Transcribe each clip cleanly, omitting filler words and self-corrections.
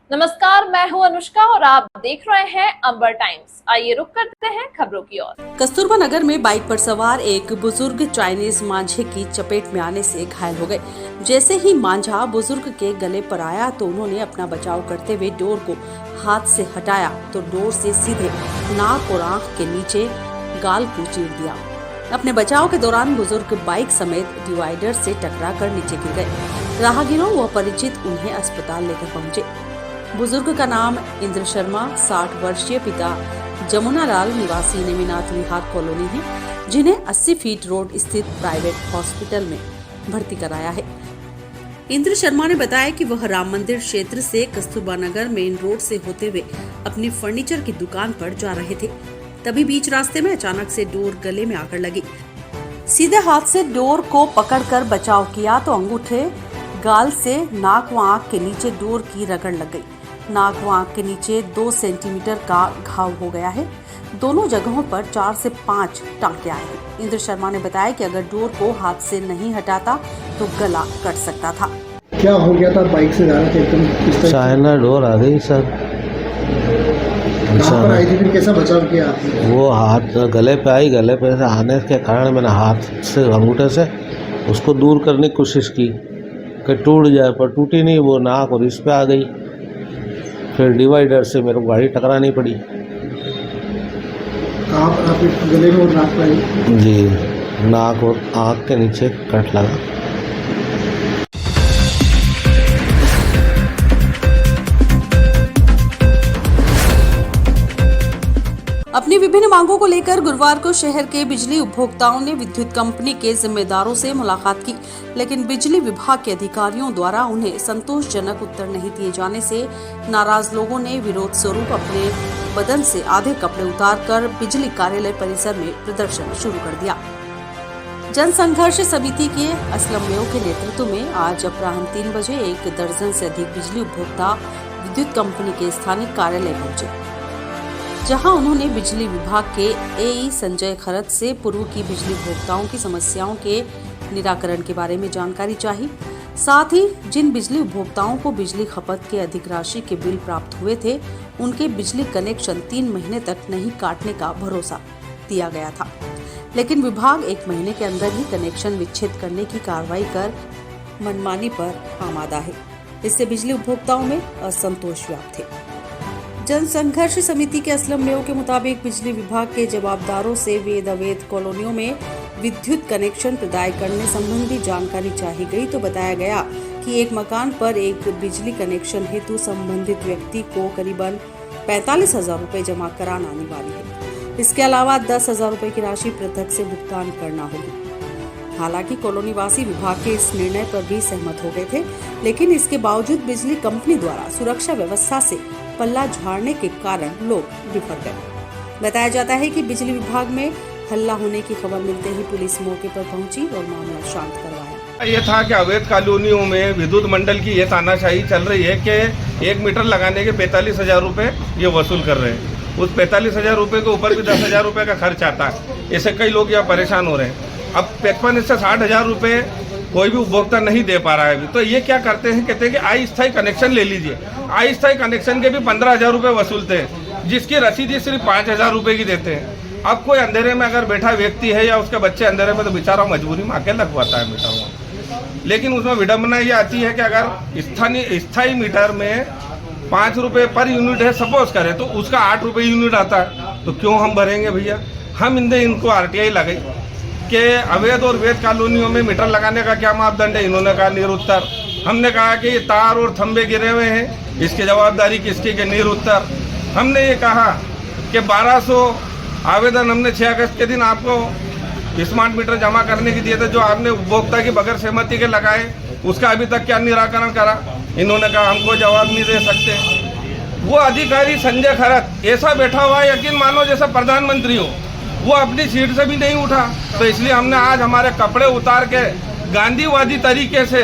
नमस्कार, मैं हूं अनुष्का और आप देख रहे हैं अंबर टाइम्स। आइए रुक करते हैं खबरों की ओर। कस्तूरबा नगर में बाइक पर सवार एक बुजुर्ग चाइनीज मांझे की चपेट में आने से घायल हो गए। जैसे ही मांझा बुजुर्ग के गले पर आया तो उन्होंने अपना बचाव करते हुए डोर को हाथ से हटाया तो डोर से सीधे नाक और आंख के नीचे गाल को चीर दिया। अपने बचाव के दौरान बुजुर्ग बाइक समेत डिवाइडर से टकरा कर नीचे गिर गए। राहगीरों व परिचित उन्हें अस्पताल लेकर पहुंचे। बुजुर्ग का नाम इंद्र शर्मा, 60 वर्षीय, पिता जमुना लाल, निवासी नेमिनाथ विहार कॉलोनी है, जिन्हें 80 फीट रोड स्थित प्राइवेट हॉस्पिटल में भर्ती कराया है। इंद्र शर्मा ने बताया कि वह राम मंदिर क्षेत्र से कस्तूरबा नगर मेन रोड से होते हुए अपनी फर्नीचर की दुकान पर जा रहे थे। तभी बीच रास्ते में अचानक से डोर गले में आकर लगी। सीधे हाथ से डोर को पकड़कर बचाव किया तो अंगूठे गाल से नाक व आंख के नीचे डोर की रगड़ लग गई। नाक व आंख के नीचे 2 सेंटीमीटर का घाव हो गया है। दोनों जगहों पर 4 से 5 टांके आए हैं। इंद्र शर्मा ने बताया कि अगर डोर को हाथ से नहीं हटाता तो गला कट सकता था। क्या हो गया था? बाइक से जा रहे थे एकदम चाइना डोर आ गई सर। कहाँ पर आई थी, फिर कैसा बचाव किया आपने? वो हाथ गले पे आई, गले पे से आने के कारण मैंने हाथ से अंगूठे से उसको दूर करने की कोशिश की कि टूट जाए, पर टूटी नहीं। वो नाक और इस पे आ गई। फिर डिवाइडर से मेरे को गाड़ी टकरानी पड़ी। आप गले में और नाक पे आई? जी, नाक और आँख के नीचे कट लगा। अपनी विभिन्न मांगों को लेकर गुरुवार को शहर के बिजली उपभोक्ताओं ने विद्युत कंपनी के जिम्मेदारों से मुलाकात की, लेकिन बिजली विभाग के अधिकारियों द्वारा उन्हें संतोषजनक उत्तर नहीं दिए जाने से नाराज लोगों ने विरोध स्वरूप अपने बदन से आधे कपड़े उतारकर बिजली कार्यालय परिसर में प्रदर्शन शुरू कर दिया। जन संघर्ष समिति के असलम मेयो के नेतृत्व में आज अपराह्न 3 बजे 1 दर्जन से अधिक बिजली उपभोक्ता विद्युत कंपनी के स्थानीय कार्यालय पहुंचे, जहां उन्होंने बिजली विभाग के एई संजय खरत से पूर्व की बिजली उपभोक्ताओं की समस्याओं के निराकरण के बारे में जानकारी चाही। साथ ही जिन बिजली उपभोक्ताओं को बिजली खपत के अधिक राशि के बिल प्राप्त हुए थे, उनके बिजली कनेक्शन 3 महीने तक नहीं काटने का भरोसा दिया गया था, लेकिन विभाग 1 महीने के अंदर ही कनेक्शन विच्छेद करने की कार्रवाई कर मनमानी पर आमादा है। इससे बिजली उपभोक्ताओं में असंतोष व्याप्त है। जन संघर्ष समिति के असलम मेयो के मुताबिक बिजली विभाग के जवाबदारों से वेद अवैध कॉलोनियों में विद्युत कनेक्शन प्रदाय करने संबंधी जानकारी चाही गई तो बताया गया कि एक मकान पर एक बिजली कनेक्शन हेतु संबंधित व्यक्ति को करीबन 45,000 रुपए जमा कराना अनिवार्य है। इसके अलावा 10,000 रुपए की राशि पृथक से भुगतान करना होगी। हालांकि कॉलोनी वासी विभाग के इस निर्णय पर भी सहमत हो गए थे, लेकिन इसके बावजूद बिजली कंपनी द्वारा सुरक्षा व्यवस्था से पल्ला झाड़ने के कारण लोग बिफर गए। बताया जाता है कि बिजली विभाग में हल्ला होने की खबर मिलते ही पुलिस मौके पर पहुंची और मामला शांत करवाया। ये था कि अवैध कॉलोनियों में विद्युत मंडल की ये तानाशाही चल रही है कि 1 मीटर लगाने के 45,000 रुपये ये वसूल कर रहे हैं। उस 45,000 रुपये के ऊपर भी 10,000 रुपये का खर्च आता है। इससे कई लोग यहाँ परेशान हो रहे हैं। अब 55 से 60,000 रुपये कोई भी उपभोक्ता नहीं दे पा रहा है अभी। तो ये क्या करते हैं, कहते हैं कि अस्थायी कनेक्शन ले लीजिए। अस्थायी कनेक्शन के भी 15,000 रुपये वसूलते हैं, जिसकी रसीद सिर्फ 5,000 रुपये की देते हैं। अब कोई अंधेरे में अगर बैठा व्यक्ति है या उसके बच्चे अंधेरे में, तो बेचारा मजबूरी में आके लगवाता है मीटर में। लेकिन उसमें विडम्बना ये आती है कि अगर स्थायी मीटर में 5 रुपये पर यूनिट है सपोज करें, तो उसका 8 रुपये यूनिट आता है, तो क्यों हम भरेंगे भैया? हम इनको RTI लगाई कि अवैध और वैध कॉलोनियों में मीटर लगाने का क्या मापदंड है। इन्होंने कहा निरुत्तर। हमने कहा कि ये तार और थंबे गिरे हुए हैं, इसकी जवाबदारी किसकी? के निरुत्तर। हमने ये कहा कि 1200 आवेदन हमने 6 अगस्त के दिन आपको स्मार्ट मीटर जमा करने की दिए थे, जो आपने उपभोक्ता की बगैर सहमति के लगाए, उसका अभी तक क्या निराकरण करा? इन्होंने कहा हमको जवाब नहीं दे सकते। वो अधिकारी संजय खरत ऐसा बैठा हुआ है, यकीन मानो जैसा प्रधानमंत्री हो, वो अपनी सीट से भी नहीं उठा। तो इसलिए हमने आज हमारे कपड़े उतार के गांधीवादी तरीके से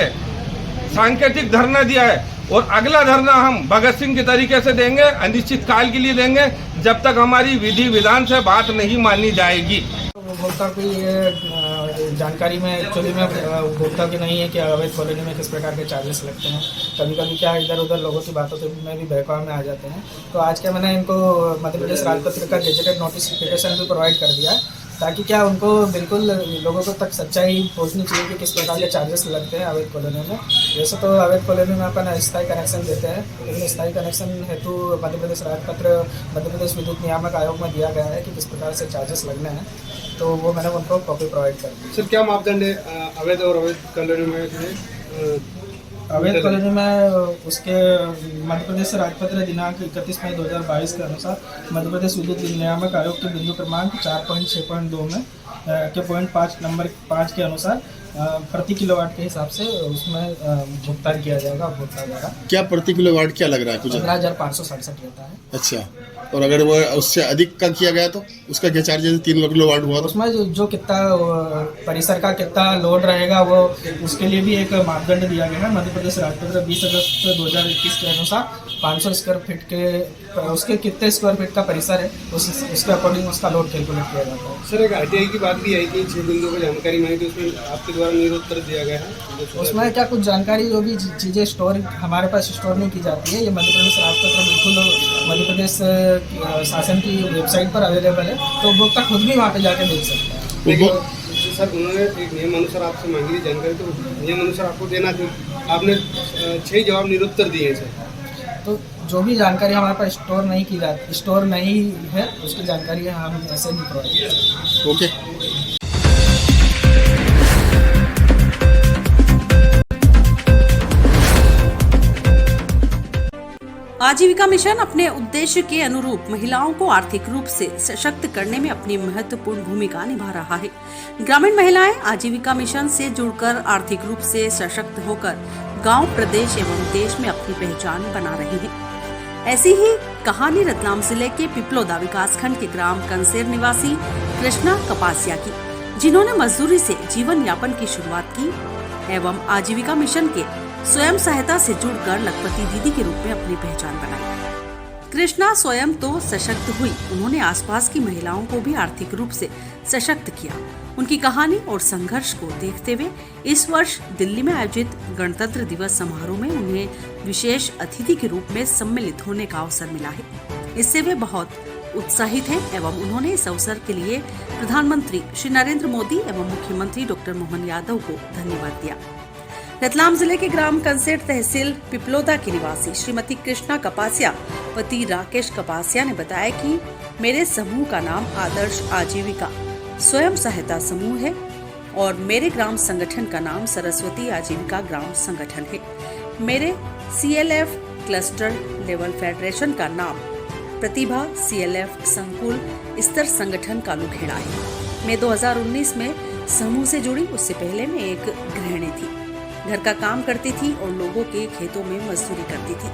सांकेतिक धरना दिया है, और अगला धरना हम भगत सिंह के तरीके से देंगे, अनिश्चित काल के लिए देंगे, जब तक हमारी विधि विधान से बात नहीं मानी जाएगी। उपभोक्ता की ये जानकारी में एक्चुअली में उपभोक्ता की नहीं है कि अवैध कॉलोनी में किस प्रकार के चार्जेस लगते हैं। कभी कभी क्या इधर उधर लोगों की बातों में भी बहकाव में आ जाते हैं। तो आज क्या मैंने इनको मध्य प्रदेश राजपत्र का गेजेटेड नोटिफिकेशन भी प्रोवाइड कर दिया है, ताकि क्या उनको बिल्कुल लोगों को तक सच्चाई पहुंचनी चाहिए कि किस प्रकार के चार्जेस लगते हैं अवैध कॉलोनी में। वैसे तो अवैध कॉलोनी में अपन स्थायी कनेक्शन देते हैं, लेकिन स्थायी कनेक्शन हेतु मध्य प्रदेश राजपत्र मध्य प्रदेश विद्युत नियामक आयोग में दिया गया है कि किस प्रकार से चार्जेस लगने हैं, तो वो मैंने उनको कॉपी प्रोवाइड कर दी। सर क्या मापदंड है अवैध और अवैध कॉलोनी में? अवैध कॉलोनी में उसके मध्य प्रदेश राजपत्र दिनांक 31 मई 2022 के अनुसार मध्य प्रदेश विद्युत नियामक आयोग के बिंदु क्रमांक 4.6.2 में के पॉइंट 5 नंबर 5 के अनुसार प्रति किलोवाट के हिसाब से उसमें भुगतान किया जाएगा उपभोक्ता द्वारा। क्या प्रति किलोवाट क्या लग रहा है? कुछ 15,567 रहता है। अच्छा, और अगर वो उससे अधिक का किया गया तो उसका क्या चार्ज है? 3 किलोवाट हुआ तो उसमें जो कितना परिसर का कितना लोड रहेगा वो उसके लिए भी एक मापदंड दिया गया है। मध्य प्रदेश राजपत्र 20 अगस्त 2021 के अनुसार 500 स्क्वायर फीट के उसके कितने स्क्वायर फीट का परिसर है उसके अकॉर्डिंग उसका लोड कैलकुलेट किया जाता है। सर एक RTI की बात भी आई थी, 6 बिंदुओं की जानकारी मांगी थी, उसमें आपके द्वारा निरुत्तर दिया गया है। उसमें क्या कुछ जानकारी जो भी चीज़ें स्टोर हमारे पास स्टोर नहीं की जाती है, ये मध्य प्रदेश राजपत्र बिल्कुल मध्य प्रदेश शासन की वेबसाइट पर अवेलेबल है, तो उपभोक्ता खुद भी वहाँ पे जाके देख सकता है। लेकिन सर उन्होंने एक नियम अनुसार आपसे मांगी थी जानकारी, तो नियम अनुसार आपको देना थी, आपने 6 जवाब निरुत्तर दिए सर। तो जो भी जानकारी हमारे पास स्टोर नहीं है उसकी जानकारी हम ऐसे नहीं प्रोवाइड करते। ओके। आजीविका मिशन अपने उद्देश्य के अनुरूप महिलाओं को आर्थिक रूप से सशक्त करने में अपनी महत्वपूर्ण भूमिका निभा रहा है। ग्रामीण महिलाएं आजीविका मिशन से जुड़कर आर्थिक रूप से सशक्त होकर गांव, प्रदेश एवं देश में अपनी पहचान बना रही हैं। ऐसी ही कहानी रतलाम जिले के पिपलोदा विकासखंड के ग्राम कंसेर निवासी कृष्णा कपासिया की, जिन्होंने मजदूरी से जीवन यापन की शुरुआत की एवं आजीविका मिशन के स्वयं सहायता से जुड़कर लखपति दीदी के रूप में अपनी पहचान बनाई। कृष्णा स्वयं तो सशक्त हुई, उन्होंने आसपास की महिलाओं को भी आर्थिक रूप से सशक्त किया। उनकी कहानी और संघर्ष को देखते हुए इस वर्ष दिल्ली में आयोजित गणतंत्र दिवस समारोह में उन्हें विशेष अतिथि के रूप में सम्मिलित होने का अवसर मिला है। इससे वे बहुत उत्साहित हैं एवं उन्होंने इस अवसर के लिए प्रधानमंत्री श्री नरेंद्र मोदी एवं मुख्यमंत्री डॉक्टर मोहन यादव को धन्यवाद दिया। रतलाम जिले के ग्राम कंसेर तहसील पिपलोदा की निवासी श्रीमती कृष्णा कपासिया पति राकेश कपासिया ने बताया कि मेरे समूह का नाम आदर्श आजीविका स्वयं सहायता समूह है और मेरे ग्राम संगठन का नाम सरस्वती आजीविका ग्राम संगठन है। मेरे CLF क्लस्टर लेवल फेडरेशन का नाम प्रतिभा CLF संकुल स्तर संगठन कालूखेड़ा है। मैं 2019 में समूह से जुड़ी, उससे पहले मैं एक गृहिणी थी, घर का काम करती थी और लोगों के खेतों में मजदूरी करती थी।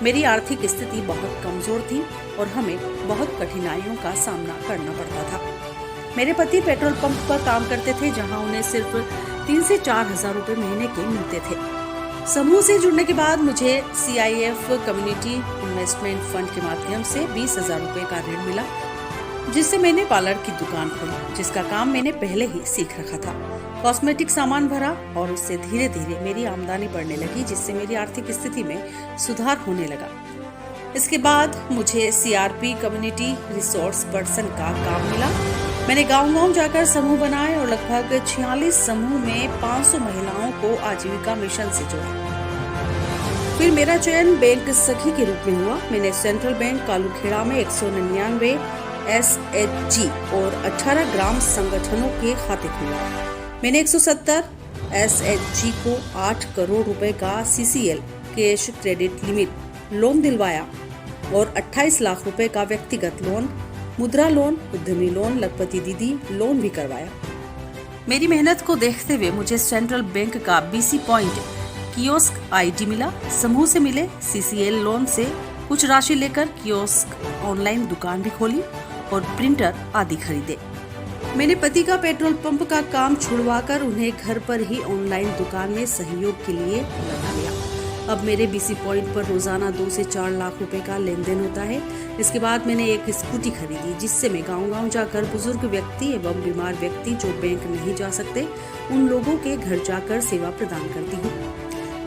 मेरी आर्थिक स्थिति बहुत कमजोर थी और हमें बहुत कठिनाइयों का सामना करना पड़ता था। मेरे पति पेट्रोल पंप पर काम करते थे, जहां उन्हें सिर्फ 3 से 4 हजार रुपए महीने के मिलते थे। समूह से जुड़ने के बाद मुझे CIF कम्युनिटी इन्वेस्टमेंट फंड के माध्यम से 20,000 रुपए का ऋण मिला, जिससे मैंने पार्लर की दुकान खोली, जिसका काम मैंने पहले ही सीख रखा था। कॉस्मेटिक सामान भरा और उससे धीरे धीरे मेरी आमदनी बढ़ने लगी, जिससे मेरी आर्थिक स्थिति में सुधार होने लगा। इसके बाद मुझे CRP कम्युनिटी रिसोर्स पर्सन का काम मिला। मैंने गांव-गांव जाकर समूह बनाए और लगभग 46 समूह में 500 महिलाओं को आजीविका मिशन से जोड़ा। फिर मेरा चयन बैंक सखी के रूप में हुआ। मैंने सेंट्रल बैंक कालूखेड़ा में 199 SHG और 18 ग्राम संगठनों के खाते खुलवाए। मैंने 170 SHG को 8 करोड़ रुपए का CCL cash credit limit loan दिलवाया और 28 लाख रुपए का व्यक्तिगत लोन, मुद्रा लोन, उद्यमी लोन, लखपति दीदी लोन भी करवाया। मेरी मेहनत को देखते हुए मुझे सेंट्रल बैंक का BC पॉइंट कियोस्क ID मिला। समूह से मिले CCL लोन से कुछ राशि लेकर कियोस्क ऑनलाइन दुकान भी खोली और प्रिंटर आदि खरीदे। मैंने पति का पेट्रोल पंप का काम छुड़वाकर उन्हें घर पर ही ऑनलाइन दुकान में सहयोग के लिए लगा लिया। अब मेरे BC पॉइंट पर रोजाना 2 से 4 लाख रुपए का लेन देन होता है। इसके बाद मैंने एक स्कूटी खरीदी, जिससे मैं गांव-गांव जाकर बुजुर्ग व्यक्ति एवं बीमार व्यक्ति जो बैंक नहीं जा सकते, उन लोगों के घर जाकर सेवा प्रदान करती हूँ।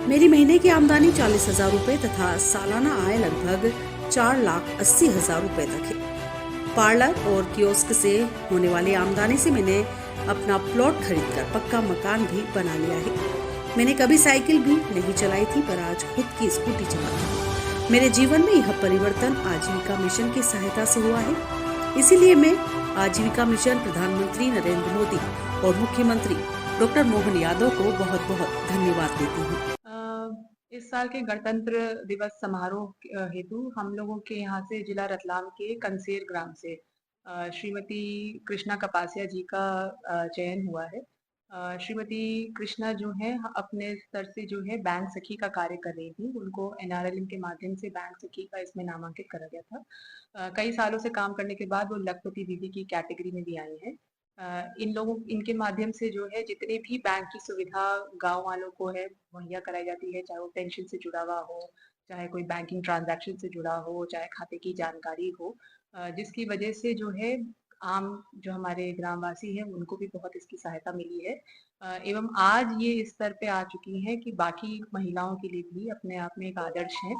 मेरी महीने की आमदनी 40,000 रुपए तथा सालाना आय लगभग 4,80,000 रुपए तक है। पार्लर और कियोस्क से होने वाली आमदनी से मैंने अपना प्लॉट खरीदकर पक्का मकान भी बना लिया है। मैंने कभी साइकिल भी नहीं चलाई थी, पर आज खुद की स्कूटी चलाती हूँ। मेरे जीवन में यह परिवर्तन आजीविका मिशन की सहायता से हुआ है। इसीलिए मैं आजीविका मिशन, प्रधानमंत्री नरेंद्र मोदी और मुख्यमंत्री डॉक्टर मोहन यादव को बहुत बहुत धन्यवाद देती हूँ। इस साल के गणतंत्र दिवस समारोह हेतु हम लोगों के यहाँ से जिला रतलाम के कंसेर ग्राम से श्रीमती कृष्णा कपासिया जी का चयन हुआ है। श्रीमती कृष्णा जो है अपने स्तर से जो है बैंक सखी का कार्य कर रही थी। उनको NRLM के माध्यम से बैंक सखी का इसमें नामांकित करा गया था। कई सालों से काम करने के बाद वो लखपति दीदी की कैटेगरी में भी आई है। इनके माध्यम से जो है जितने भी बैंक की सुविधा गांव वालों को है मुहैया कराई जाती है, चाहे वो पेंशन से जुड़ा हुआ हो, चाहे कोई बैंकिंग ट्रांजैक्शन से जुड़ा हो, चाहे खाते की जानकारी हो, जिसकी वजह से जो है आम जो हमारे ग्रामवासी हैं उनको भी बहुत इसकी सहायता मिली है। एवं आज ये इस स्तर पे आ चुकी हैं कि बाकी महिलाओं के लिए भी अपने आप में एक आदर्श है।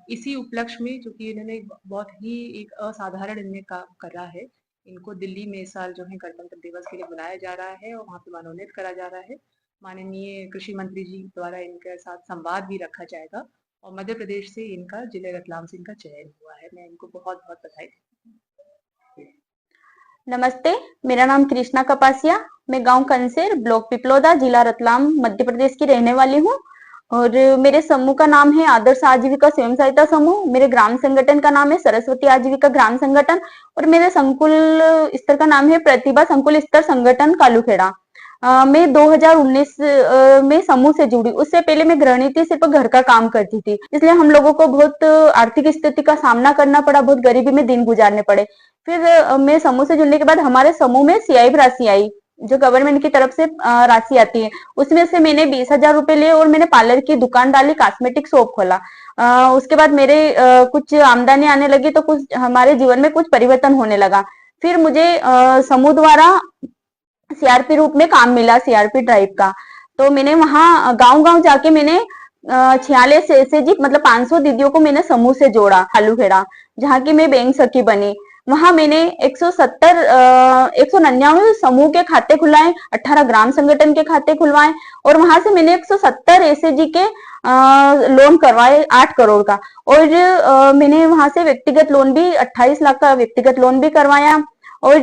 इसी उपलक्ष्य में चूंकि इन्होंने बहुत ही एक असाधारण इनमें काम करा है, इनको दिल्ली में इस साल जो है गणतंत्र दिवस के लिए बुलाया जा रहा है और वहाँ पे मनोनीत करा जा रहा है। माननीय कृषि मंत्री जी द्वारा इनके साथ संवाद भी रखा जाएगा और मध्य प्रदेश से इनका जिले रतलाम से इनका चयन हुआ है। मैं इनको बहुत बहुत बधाई देती हूँ। नमस्ते, मेरा नाम कृष्णा कपासिया, मैं गांव कंसेर, ब्लॉक पिपलोदा, जिला रतलाम, मध्य प्रदेश की रहने वाली हूँ और मेरे समूह का नाम है आदर्श आजीविका स्वयं सहायता समूह। मेरे ग्राम संगठन का नाम है सरस्वती आजीविका ग्राम संगठन और मेरे संकुल स्तर का नाम है प्रतिभा संकुल स्तर संगठन कालूखेड़ा। मैं 2019 में समूह से जुड़ी। उससे पहले मैं गृहिणी थी, सिर्फ घर का काम करती थी, इसलिए हम लोगों को बहुत आर्थिक स्थिति का सामना करना पड़ा, बहुत गरीबी में दिन गुजारने पड़े। फिर मैं समूह से जुड़ने के बाद हमारे समूह में CIF राशि आई, जो गवर्नमेंट की तरफ से राशि आती है। उसमें से मैंने 20,000 रुपए लिए और मैंने पार्लर की दुकान डाली, कॉस्मेटिक शॉप खोला। उसके बाद मेरे कुछ आमदनी आने लगी तो कुछ हमारे जीवन में कुछ परिवर्तन होने लगा। फिर मुझे समूह द्वारा CRP रूप में काम मिला, CRP ड्राइव का। तो मैंने वहां गांव-गांव जाके मैंने 46 SAG मतलब 500 दीदियों को मैंने समूह से जोड़ा कालूखेड़ा, जहाँ की मैं बैंक सखी बनी। वहां मैंने 199 समूह के खाते खुलवाए, 18 ग्राम संगठन के खाते खुलवाए और वहां से मैंने 170 SAG के लोन करवाए 8 करोड़ का। और मैंने वहां से व्यक्तिगत लोन भी 28 लाख का व्यक्तिगत लोन भी करवाया और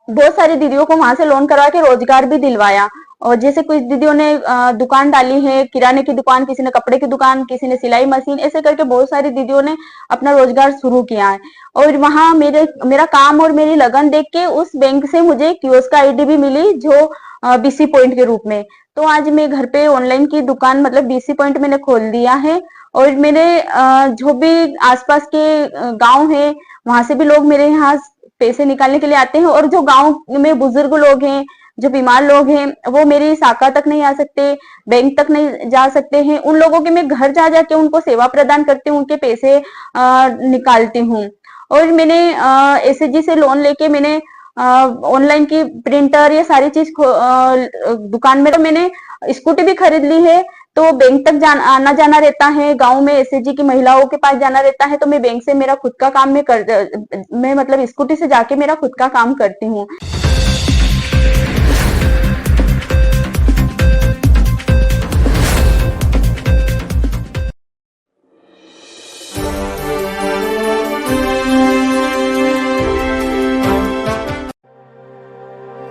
बहुत सारी दीदियों को वहां से लोन करवा के रोजगार भी दिलवाया। और जैसे कुछ दीदियों ने दुकान डाली है, किराने की दुकान, किसी ने कपड़े की दुकान, किसी ने सिलाई मशीन, ऐसे करके बहुत सारी दीदियों ने अपना रोजगार शुरू किया है। और वहां मेरा काम और मेरी लगन देख के उस बैंक से मुझे कियोस्क ID भी मिली, जो BC पॉइंट के रूप में। तो आज मैं घर पे ऑनलाइन की दुकान मतलब BC पॉइंट मैंने खोल दिया है और मेरे जो भी आसपास के गाँव है वहां से भी लोग मेरे यहाँ पैसे निकालने के लिए आते हैं। और जो गाँव में बुजुर्ग लोग हैं, जो बीमार लोग हैं, वो मेरी शाखा तक नहीं आ सकते, बैंक तक नहीं जा सकते हैं, उन लोगों के मैं घर जा जाके उनको सेवा प्रदान करती हूँ, उनके पैसे निकालती हूँ। और मैंने SAG से लोन लेके मैंने ऑनलाइन की प्रिंटर ये सारी चीज दुकान में, मैंने स्कूटी भी खरीद ली है। तो बैंक तक आना जाना रहता है, गांव में SAG की महिलाओं के पास जाना रहता है, तो मैं बैंक से मेरा खुद का काम मैं मतलब स्कूटी से जाके मेरा खुद का काम करती हूँ।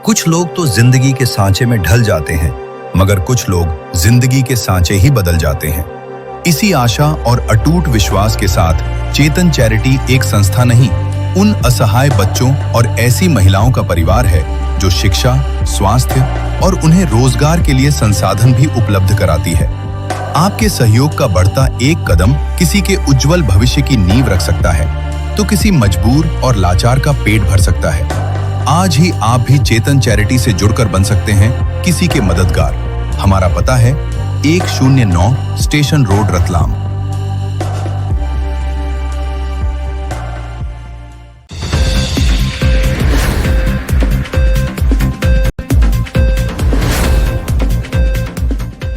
कुछ लोग तो जिंदगी के सांचे में ढल जाते हैं, मगर कुछ लोग जिंदगी के सांचे ही बदल जाते हैं। इसी आशा और अटूट विश्वास के साथ चेतन चैरिटी एक संस्था नहीं, उन असहाय बच्चों और ऐसी महिलाओं का परिवार है जो शिक्षा, स्वास्थ्य और उन्हें रोजगार के लिए संसाधन भी उपलब्ध कराती है। आपके सहयोग का बढ़ता एक कदम किसी के उज्जवल भविष्य की नींव रख सकता है, तो किसी मजबूर और लाचार का पेट भर सकता है। आज ही आप भी चेतन चैरिटी से जुड़कर बन सकते हैं किसी के मददगार। हमारा पता है 109 स्टेशन रोड रतलाम।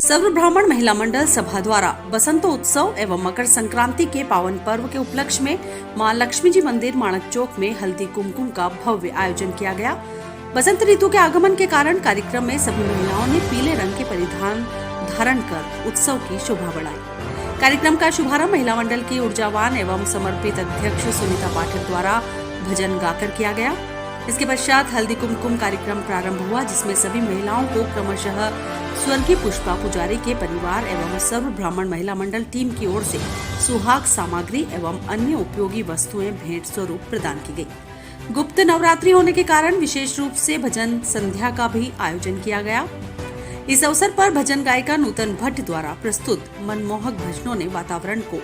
सर्व ब्राह्मण महिला मंडल सभा द्वारा बसंतोत्सव एवं मकर संक्रांति के पावन पर्व के उपलक्ष्य में मां लक्ष्मी जी मंदिर माणक चौक में हल्दी कुमकुम का भव्य आयोजन किया गया। बसंत ऋतु के आगमन के कारण कार्यक्रम में सभी महिलाओं ने पीले रंग के परिधान धारण कर उत्सव की शोभा बढ़ाई। कार्यक्रम का शुभारंभ महिला मंडल की ऊर्जावान एवं समर्पित अध्यक्ष सुनीता पाठक द्वारा भजन गाकर किया गया। इसके पश्चात हल्दी कुमकुम कार्यक्रम प्रारंभ हुआ, जिसमें सभी महिलाओं को क्रमशः स्वर्गीय पुष्पा पुजारी के परिवार एवं सर्व ब्राह्मण महिला मंडल टीम की ओर से सुहाग सामग्री एवं अन्य उपयोगी वस्तुएं भेंट स्वरूप प्रदान की गई। गुप्त नवरात्रि होने के कारण विशेष रूप से भजन संध्या का भी आयोजन किया गया। इस अवसर पर भजन गायिका नूतन भट्ट द्वारा प्रस्तुत मनमोहक भजनों ने वातावरण को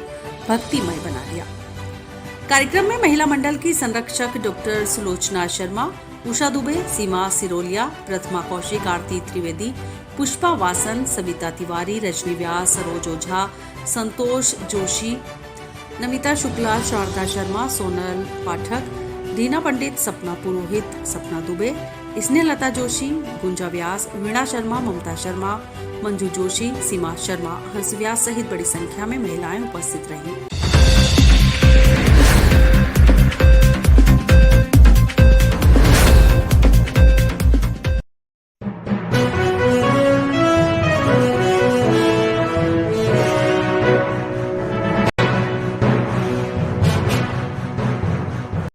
भक्तिमय बना दिया। कार्यक्रम में महिला मंडल की संरक्षक डॉक्टर सुलोचना शर्मा, उषा दुबे, सीमा सिरोलिया, प्रतिमा कौशिक, आरती त्रिवेदी, पुष्पा वासन, सविता तिवारी, रजनी व्यास, सरोज ओझा, संतोष जोशी, नमिता शुक्ला, शारदा शर्मा, सोनल पाठक, रीना पंडित, सपना पुरोहित, सपना दुबे, स्नेहलता जोशी, गुंजा व्यास, वीणा शर्मा, ममता शर्मा, मंजू जोशी, सीमा शर्मा, हंस व्यास सहित बड़ी संख्या में महिलाएं उपस्थित रहीं।